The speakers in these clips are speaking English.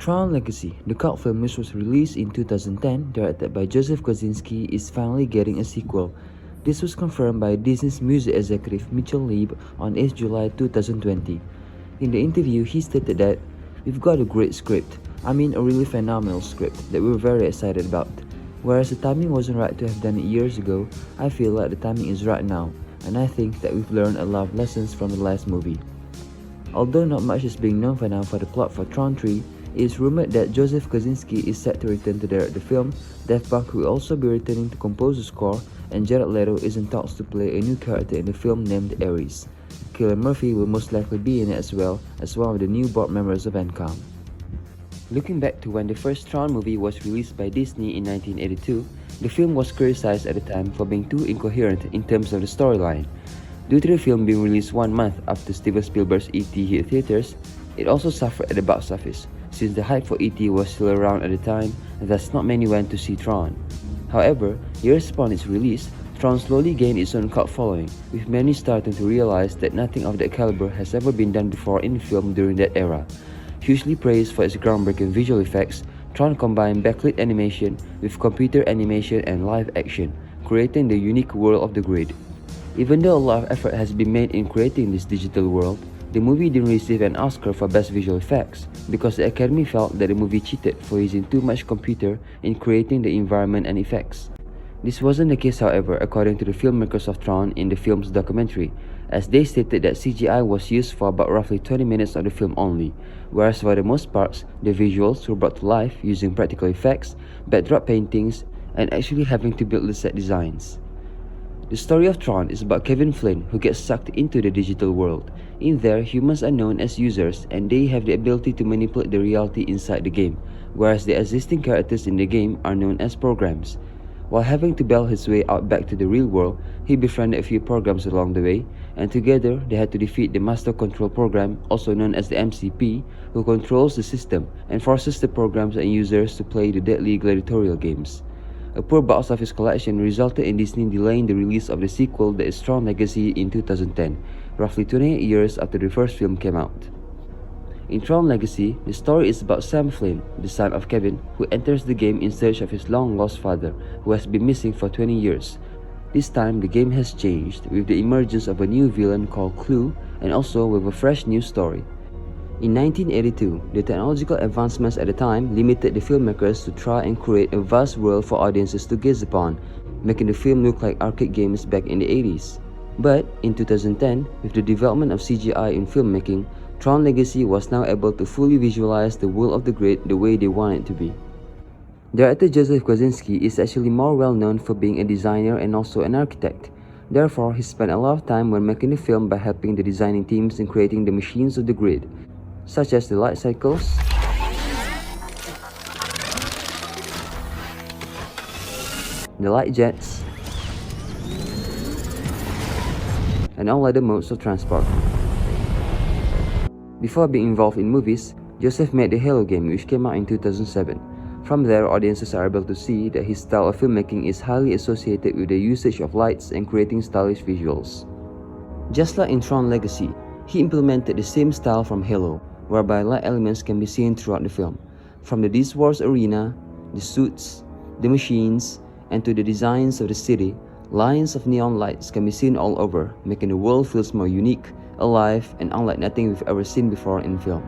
Tron Legacy, the cult film which was released in 2010, directed by Joseph Kosinski, is finally getting a sequel. This was confirmed by Disney's music executive Mitchell Leib on 8 July 2020. In the interview, he stated that, "We've got a great script, a really phenomenal script that we're very excited about. Whereas the timing wasn't right to have done it years ago, I feel like the timing is right now, and I think that we've learned a lot of lessons from the last movie." Although not much is being known for now for the plot for Tron 3, it is rumored that Joseph Kosinski is set to return to direct the film, Daft will also be returning to compose the score, and Jared Leto is in talks to play a new character in the film named Ares. Cillian Murphy will most likely be in it as well as one of the new board members of Encom. Looking back to when the first Tron movie was released by Disney in 1982, the film was criticized at the time for being too incoherent in terms of the storyline. Due to the film being released 1 month after Steven Spielberg's E.T. hit theaters, it also suffered at the box office, since the hype for E.T. was still around at the time, and thus not many went to see Tron. However, years upon its release, Tron slowly gained its own cult following, with many starting to realize that nothing of that caliber has ever been done before in film during that era. Hugely praised for its groundbreaking visual effects, Tron combined backlit animation with computer animation and live action, creating the unique world of the grid. Even though a lot of effort has been made in creating this digital world, the movie didn't receive an Oscar for Best Visual Effects because the Academy felt that the movie cheated for using too much computer in creating the environment and effects. This wasn't the case, however, according to the filmmakers of Tron in the film's documentary, as they stated that CGI was used for about roughly 20 minutes of the film only, whereas for the most parts, the visuals were brought to life using practical effects, backdrop paintings, and actually having to build the set designs. The story of Tron is about Kevin Flynn, who gets sucked into the digital world. In there, humans are known as users, and they have the ability to manipulate the reality inside the game, whereas the existing characters in the game are known as programs. While having to bail his way out back to the real world, he befriended a few programs along the way, and together they had to defeat the Master Control Program, also known as the MCP, who controls the system and forces the programs and users to play the deadly gladiatorial games. A poor box office collection resulted in Disney delaying the release of the sequel, that is Tron Legacy, in 2010, roughly 28 years after the first film came out. In Tron Legacy, the story is about Sam Flynn, the son of Kevin, who enters the game in search of his long-lost father, who has been missing for 20 years. This time, the game has changed, with the emergence of a new villain called Clue, and also with a fresh new story. In 1982, the technological advancements at the time limited the filmmakers to try and create a vast world for audiences to gaze upon, making the film look like arcade games back in the 80s. But in 2010, with the development of CGI in filmmaking, Tron Legacy was now able to fully visualize the world of the grid the way they want it to be. Director Joseph Kosinski is actually more well known for being a designer and also an architect. Therefore, he spent a lot of time when making the film by helping the designing teams in creating the machines of the grid, such as the light cycles, the light jets, and all other modes of transport. Before being involved in movies, Joseph made the Halo game, which came out in 2007. From there, audiences are able to see that his style of filmmaking is highly associated with the usage of lights and creating stylish visuals. Just like in Tron Legacy, he implemented the same style from Halo, whereby light elements can be seen throughout the film. From the This Wars arena, the suits, the machines, and to the designs of the city, lines of neon lights can be seen all over, making the world feels more unique, alive, and unlike nothing we've ever seen before in film.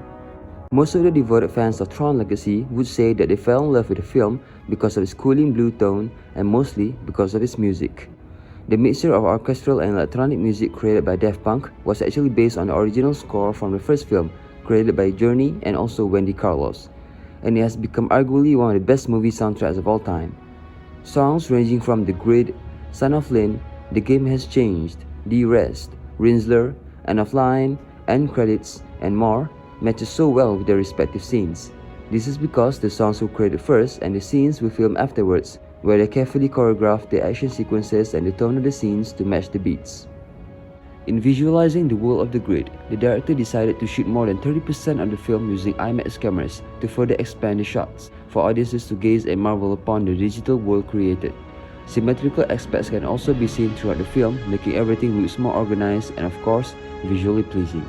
Most of the devoted fans of Tron Legacy would say that they fell in love with the film because of its cooling blue tone and mostly because of its music. The mixture of orchestral and electronic music created by Daft was actually based on the original score from the first film, created by Journey and also Wendy Carlos, and it has become arguably one of the best movie soundtracks of all time. Songs ranging from The Grid, Son of Lynn, The Game Has Changed, The Rest, Rinsler, End of Line, End Credits, and more matches so well with their respective scenes. This is because the songs were created first and the scenes were filmed afterwards, where they carefully choreographed the action sequences and the tone of the scenes to match the beats. In visualizing the world of the grid, the director decided to shoot more than 30% of the film using IMAX cameras to further expand the shots, for audiences to gaze and marvel upon the digital world created. Symmetrical aspects can also be seen throughout the film, making everything look more organized and of course, visually pleasing.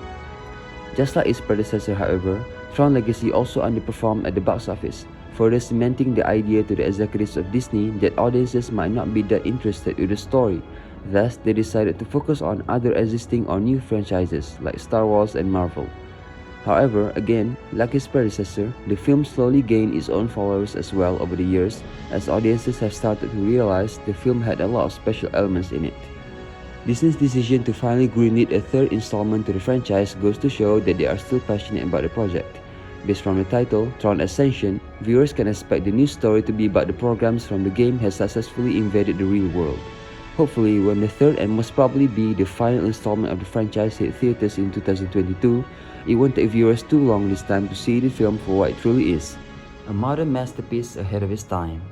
Just like its predecessor, however, Tron Legacy also underperformed at the box office, further cementing the idea to the executives of Disney that audiences might not be that interested in the story. Thus, they decided to focus on other existing or new franchises like Star Wars and Marvel. However, again, like its predecessor, the film slowly gained its own followers as well over the years, as audiences have started to realize the film had a lot of special elements in it. Disney's decision to finally greenlight a third installment to the franchise goes to show that they are still passionate about the project. Based from the title, Tron Ascension, viewers can expect the new story to be about the programs from the game has successfully invaded the real world. Hopefully, when the third and most probably be the final installment of the franchise hit theaters in 2022, it won't take viewers too long this time to see the film for what it truly is, a modern masterpiece ahead of its time.